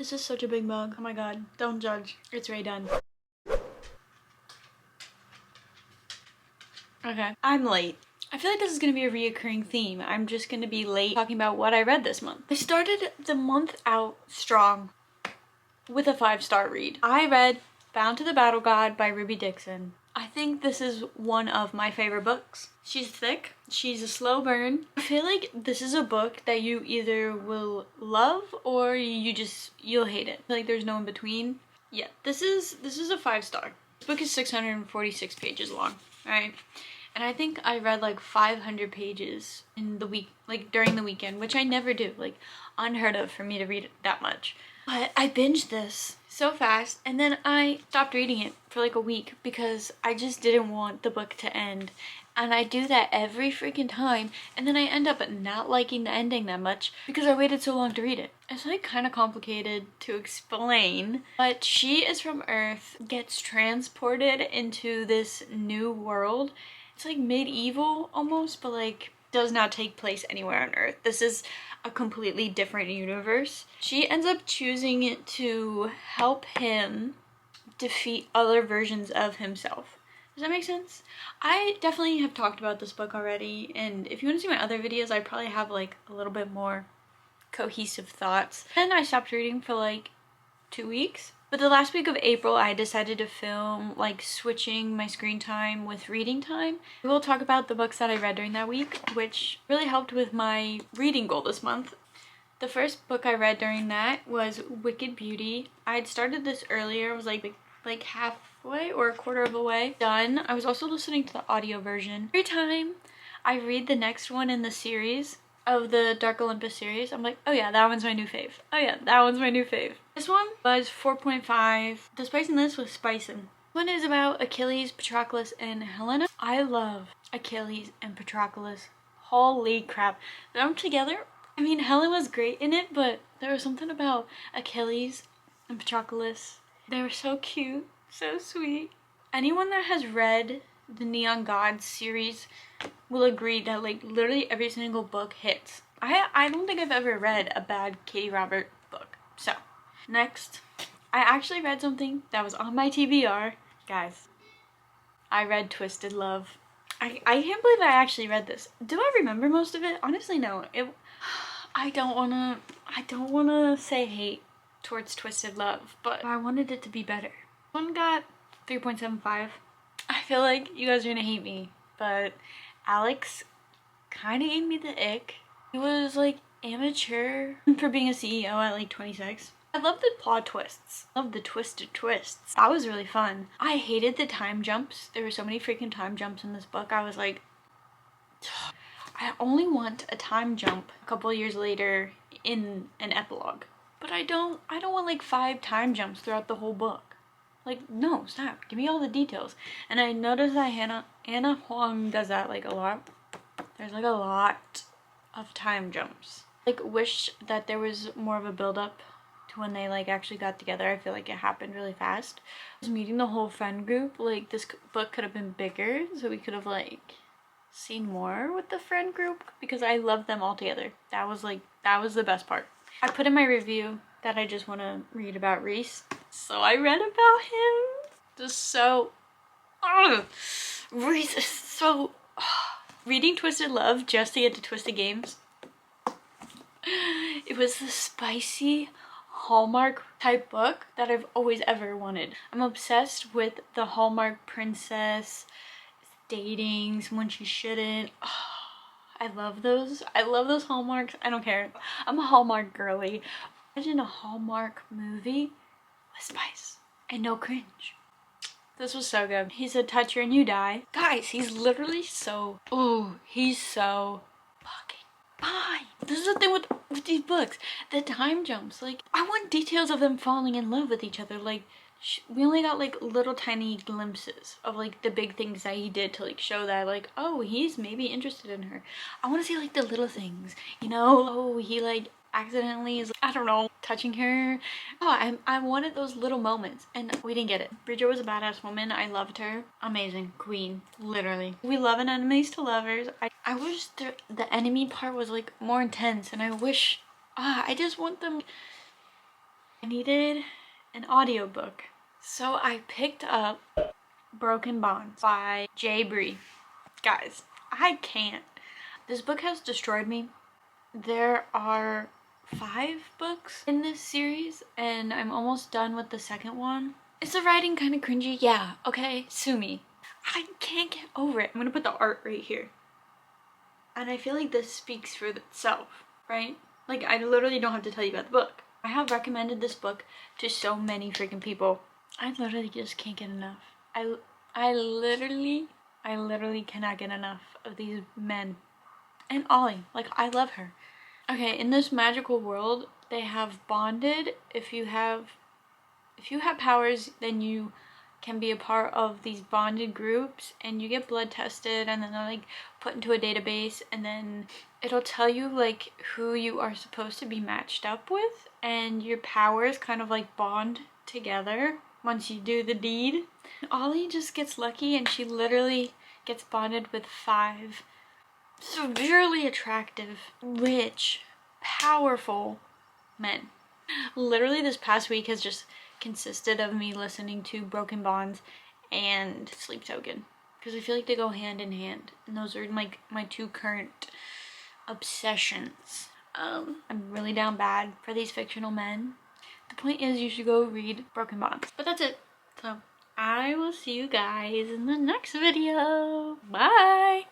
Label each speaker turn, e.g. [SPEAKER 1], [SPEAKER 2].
[SPEAKER 1] This is such a big mug. Oh my god. Don't judge. It's already done. Okay. I'm late. I feel like this is going to be a reoccurring theme. I'm just going to be late talking about what I read this month. I started the month out strong with a 5-star read. I read Bound to the Battle God by Ruby Dixon. I think this is one of my favorite books. She's thick. She's a slow burn. I feel like this is a book that you either will love or you'll hate it. Like there's no in between. Yeah, this is a 5-star. This book is 646 pages long, right? And I think I read like 500 pages in the week, like during the weekend, which I never do. Like unheard of for me to read that much. But I binged this so fast and then I stopped reading it for like a week because I just didn't want the book to end. And I do that every freaking time and then I end up not liking the ending that much because I waited so long to read it. It's like kind of complicated to explain, but she is from Earth, gets transported into this new world. It's like medieval almost, but like does not take place anywhere on Earth. This is a completely different universe. She ends up choosing to help him defeat other versions of himself. Does that make sense? I definitely have talked about this book already, and if you want to see my other videos, I probably have like a little bit more cohesive thoughts. And I stopped reading for like 2 weeks. But the last week of April, I decided to film like switching my screen time with reading time. We will talk about the books that I read during that week, which really helped with my reading goal this month. The first book I read during that was Wicked Beauty. I had started this earlier. It was like halfway or a quarter of a way done. I was also listening to the audio version. Every time I read the next one in the series of the Dark Olympus series, I'm like, oh yeah, that one's my new fave. Oh yeah, that one's my new fave. This one was 4.5. The spice in this was spicing. One is about Achilles, Patroclus, and Helena. I love Achilles and Patroclus. Holy crap. Them together, I mean, Helen was great in it, but there was something about Achilles and Patroclus. They were so cute, so sweet. Anyone that has read the Neon Gods series will agree that like literally every single book hits. I don't think I've ever read a bad Katie Robert book. So next, I actually read something that was on my TBR. Guys, I read Twisted Love. I can't believe I actually read this. Do I remember most of it? Honestly, no. I don't wanna say hate towards Twisted Love, but I wanted it to be better. One got 3.75. I feel like you guys are gonna hate me, but Alex kind of gave me the ick. He was like amateur for being a CEO at like 26. I love the plot twists. I love the twisted twists. That was really fun. I hated the time jumps. There were so many freaking time jumps in this book. I was like, I only want a time jump a couple years later in an epilogue. But I don't want like 5 time jumps throughout the whole book. Like, no, stop. Give me all the details. And I noticed that Anna Huang does that like a lot. There's like a lot of time jumps. Like, wish that there was more of a build-up to when they like actually got together. I feel like it happened really fast. I was meeting the whole friend group. Like, this book could have been bigger, so we could have like seen more with the friend group because I love them all together. That was the best part. I put in my review that I just want to read about Reese. So I read about him. Just so... Reese is so... Reading Twisted Love just to get to Twisted Games. It was the spicy Hallmark type book that I've always ever wanted. I'm obsessed with the Hallmark princess dating someone she shouldn't. I love those. I love those Hallmarks. I don't care. I'm a Hallmark girly. Imagine a Hallmark movie with spice and no cringe. This was so good. He said, touch her and you die. Guys, he's literally so... Ooh, he's so fucking fine. This is the thing with these books. The time jumps. Like, I want details of them falling in love with each other. Like, we only got like little tiny glimpses of like the big things that he did to like show that like, oh, he's maybe interested in her. I want to see like the little things, you know? Oh, he like accidentally is, I don't know, touching her. Oh, I wanted those little moments and we didn't get it. Bridget was a badass woman. I loved her. Amazing. Queen. Literally. We love an enemies to lovers. I wish the enemy part was like more intense and I wish, I just want them I needed an audiobook. So I picked up Broken Bonds by Jay Bree. Guys, I can't. This book has destroyed me. There are 5 books in this series and I'm almost done with the second one. Is the writing kind of cringy? Yeah, okay, sue me. I can't get over it. I'm gonna put the art right here. And I feel like this speaks for itself, right? Like, I literally don't have to tell you about the book. I have recommended this book to so many freaking people. I literally just can't get enough. I literally cannot get enough of these men. And Ollie, like, I love her. Okay, in this magical world, they have bonded. If you have powers, then you can be a part of these bonded groups and you get blood tested and then they're like put into a database and then it'll tell you like who you are supposed to be matched up with and your powers kind of like bond together once you do the deed. Ollie just gets lucky and she literally gets bonded with 5 severely attractive, rich, powerful men. Literally this past week has just consisted of me listening to Broken Bonds and Sleep Token because I feel like they go hand in hand and those are like my 2 current obsessions. I'm really down bad for these fictional men. The point is you should go read Broken Bonds. But that's it. So I will see you guys in the next video. Bye!